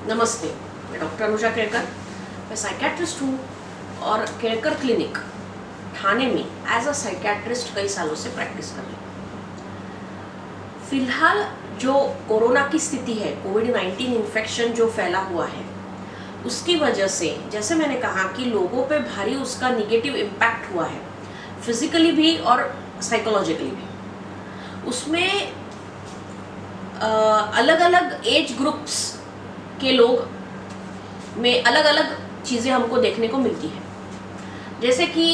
नमस्ते, मैं डॉक्टर अनुजा केड़कर, मैं साइकेट्रिस्ट हूँ और केड़कर क्लिनिक ठाणे में एज अ साइकेट्रिस्ट कई सालों से प्रैक्टिस कर रही हूँ। फिलहाल जो कोरोना की स्थिति है, कोविड-19 इन्फेक्शन जो फैला हुआ है, उसकी वजह से जैसे मैंने कहा कि लोगों पे भारी उसका निगेटिव इम्पैक्ट हुआ है, फिजिकली भी और साइकोलॉजिकली भी। उसमें अलग अलग एज ग्रुप्स के लोग में अलग अलग चीज़ें हमको देखने को मिलती है। जैसे कि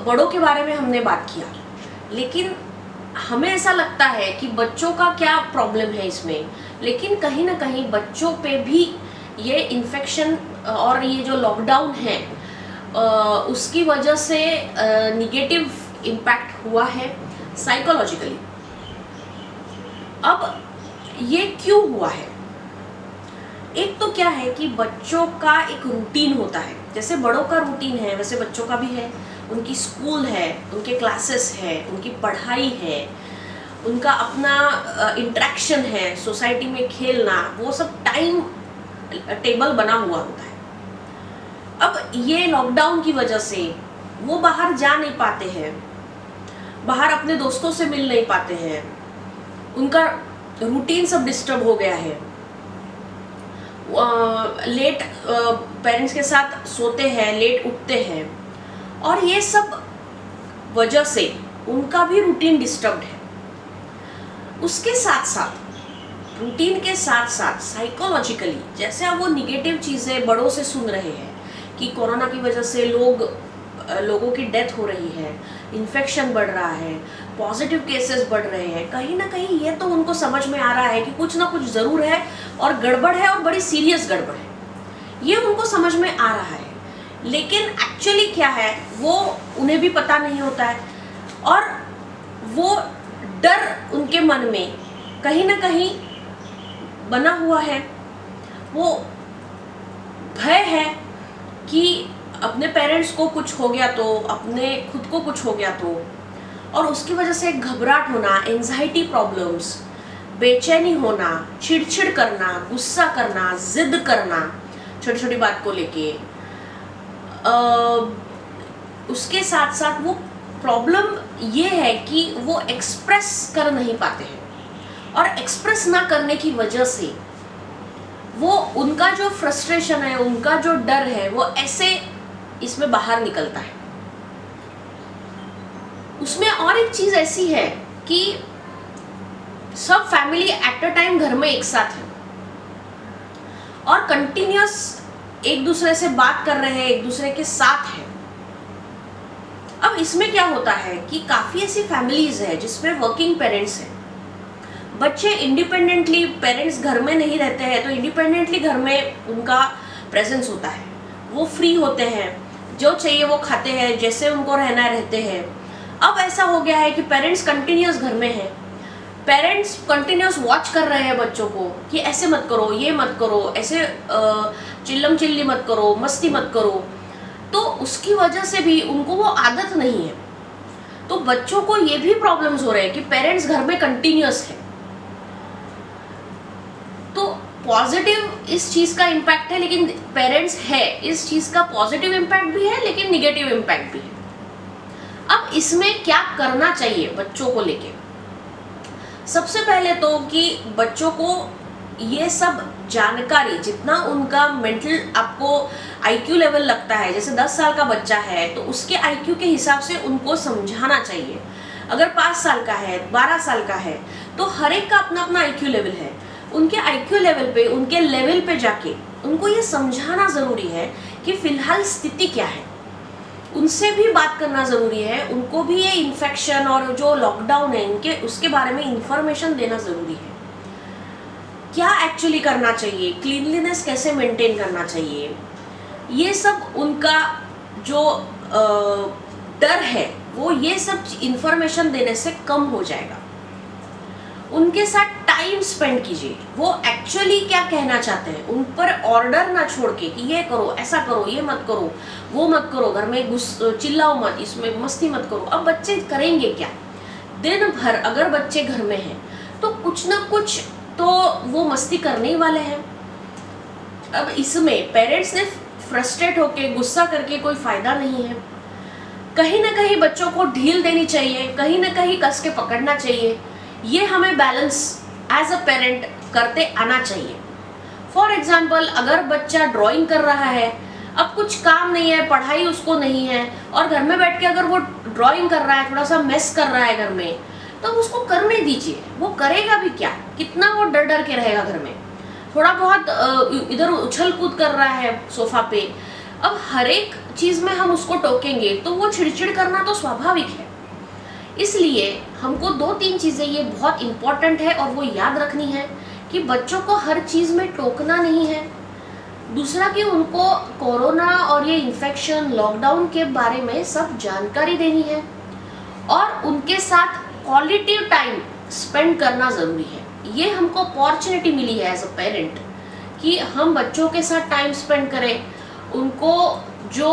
बड़ों के बारे में हमने बात किया, लेकिन हमें ऐसा लगता है कि बच्चों का क्या प्रॉब्लम है इसमें, लेकिन कहीं ना कहीं बच्चों पे भी ये इन्फेक्शन और ये जो लॉकडाउन है उसकी वजह से निगेटिव इम्पैक्ट हुआ है साइकोलॉजिकली। अब ये क्यों हुआ है? एक तो क्या है कि बच्चों का एक रूटीन होता है, जैसे बड़ों का रूटीन है वैसे बच्चों का भी है। उनकी स्कूल है, उनके क्लासेस है, उनकी पढ़ाई है, उनका अपना इंटरेक्शन है, सोसाइटी में खेलना, वो सब टाइम टेबल बना हुआ होता है। अब ये लॉकडाउन की वजह से वो बाहर जा नहीं पाते हैं, बाहर अपने दोस्तों से मिल नहीं पाते हैं, उनका रूटीन सब डिस्टर्ब हो गया है। लेट पेरेंट्स के साथ सोते हैं, लेट उठते हैं, और ये सब वजह से उनका भी रूटीन डिस्टर्ब्ड है। उसके साथ साथ रूटीन के साथ साथ साइकोलॉजिकली जैसे अब वो निगेटिव चीज़ें बड़ों से सुन रहे हैं कि कोरोना की वजह से लोगों की डेथ हो रही है, इन्फेक्शन बढ़ रहा है, पॉजिटिव केसेस बढ़ रहे हैं, कहीं ना कहीं ये तो उनको समझ में आ रहा है कि कुछ ना कुछ ज़रूर है और गड़बड़ है और बड़ी सीरियस गड़बड़ है, ये उनको समझ में आ रहा है। लेकिन एक्चुअली क्या है वो उन्हें भी पता नहीं होता है, और वो डर उनके मन में कहीं ना कहीं बना हुआ है। वो भय है कि अपने पेरेंट्स को कुछ हो गया तो, अपने खुद को कुछ हो गया तो, और उसकी वजह से घबराहट होना, एंजाइटी प्रॉब्लम्स, बेचैनी होना, चिड़चिड़ करना, गुस्सा करना, जिद करना छोटी छोटी बात को लेके। उसके साथ साथ वो प्रॉब्लम ये है कि वो एक्सप्रेस कर नहीं पाते हैं, और एक्सप्रेस ना करने की वजह से वो उनका जो फ्रस्ट्रेशन है, उनका जो डर है, वो ऐसे इसमें बाहर निकलता है। उसमें और एक चीज ऐसी है कि सब फैमिली एट अ टाइम घर में एक साथ है और कंटिन्यूअस एक दूसरे से बात कर रहे हैं, एक दूसरे के साथ है। अब इसमें क्या होता है कि काफी ऐसी फैमिलीज है जिसमें वर्किंग पेरेंट्स हैं, बच्चे इंडिपेंडेंटली, पेरेंट्स घर में नहीं रहते हैं तो इंडिपेंडेंटली घर में उनका प्रेजेंस होता है, वो फ्री होते हैं, जो चाहिए वो खाते हैं, जैसे उनको रहना रहते हैं। अब ऐसा हो गया है कि पेरेंट्स कंटिन्यूअस घर में हैं, पेरेंट्स कंटिन्यूअस वॉच कर रहे हैं बच्चों को कि ऐसे मत करो, ये मत करो, ऐसे चिल्लम चिल्ली मत करो, मस्ती मत करो। तो उसकी वजह से भी उनको वो आदत नहीं है, तो बच्चों को ये भी प्रॉब्लम्स हो रहे हैं कि पेरेंट्स घर में कंटिन्यूअस है। तो पॉजिटिव इस चीज का इम्पैक्ट है, लेकिन पेरेंट्स है इस चीज का पॉजिटिव इम्पैक्ट भी है, लेकिन निगेटिव इम्पैक्ट भी है। अब इसमें क्या करना चाहिए बच्चों को लेके? सबसे पहले तो कि बच्चों को ये सब जानकारी, जितना उनका मेंटल आपको आईक्यू लेवल लगता है, जैसे 10 साल का बच्चा है तो उसके आईक्यू के हिसाब से उनको समझाना चाहिए। अगर 5 साल का है, 12 साल का है, तो हर एक का अपना अपना आईक्यू लेवल है। उनके आईक्यू लेवल पे, उनके लेवल पे जाके उनको ये समझाना ज़रूरी है कि फ़िलहाल स्थिति क्या है। उनसे भी बात करना ज़रूरी है, उनको भी ये इन्फेक्शन और जो लॉकडाउन है इनके उसके बारे में इंफॉर्मेशन देना ज़रूरी है। क्या एक्चुअली करना चाहिए, क्लीनलीनेस कैसे मेंटेन करना चाहिए, ये सब उनका जो डर है वो ये सब इंफॉर्मेशन देने से कम हो जाएगा। उनके साथ टाइम स्पेंड कीजिए, वो एक्चुअली क्या कहना चाहते हैं, उन पर ऑर्डर ना छोड़ के कि ये करो, ऐसा करो, ये मत करो, वो मत करो, घर में चिल्लाओ मत, इसमें मस्ती मत करो। अब बच्चे करेंगे क्या? दिन भर अगर बच्चे घर में हैं तो कुछ ना कुछ तो वो मस्ती करने ही वाले हैं। अब इसमें पेरेंट्स ने फ्रस्ट्रेट होके गुस्सा करके कोई फायदा नहीं है। कहीं ना कहीं बच्चों को ढील देनी चाहिए, कहीं ना कहीं कस के पकड़ना चाहिए। ये हमें बैलेंस एज अ पेरेंट करते आना चाहिए। फॉर एग्जाम्पल, अगर बच्चा ड्राइंग कर रहा है, अब कुछ काम नहीं है, पढ़ाई उसको नहीं है, और घर में बैठ के अगर वो ड्राइंग कर रहा है, थोड़ा सा मेस कर रहा है घर में, तो उसको करने दीजिए। वो करेगा भी क्या, कितना वो डर डर के रहेगा घर में, थोड़ा बहुत इधर उछल कूद कर रहा है सोफा पे। अब हर एक चीज में हम उसको टोकेंगे तो वो चिड़चिड़ करना तो स्वाभाविक है। इसलिए हमको 2-3 चीजें ये बहुत इंपॉर्टेंट है और वो याद रखनी है कि बच्चों को हर चीज में टोकना नहीं है। दूसरा कि उनको कोरोना और ये इन्फेक्शन, लॉकडाउन के बारे में सब जानकारी देनी है और उनके साथ क्वालिटी टाइम स्पेंड करना ज़रूरी है। ये हमको अपॉर्चुनिटी मिली है एज अ पेरेंट कि हम बच्चों के साथ टाइम स्पेंड करें। उनको जो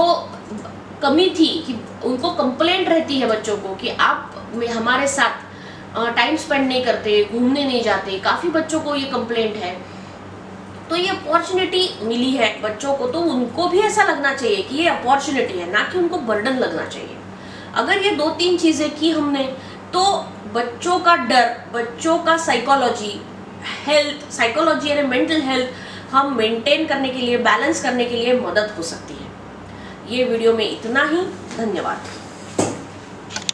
कमी थी कि उनको कंप्लेंट रहती है बच्चों को कि आप हमारे साथ टाइम स्पेंड नहीं करते, घूमने नहीं जाते, काफ़ी बच्चों को ये कंप्लेंट है। तो ये अपॉर्चुनिटी मिली है बच्चों को, तो उनको भी ऐसा लगना चाहिए कि ये अपॉर्चुनिटी है, ना कि उनको बर्डन लगना चाहिए। अगर ये 2-3 चीज़ें की हमने तो बच्चों का डर, बच्चों का साइकोलॉजी यानी मेंटल हेल्थ हम मेंटेन करने के लिए, बैलेंस करने के लिए मदद हो सकती है। ये वीडियो में इतना ही। धन्यवाद।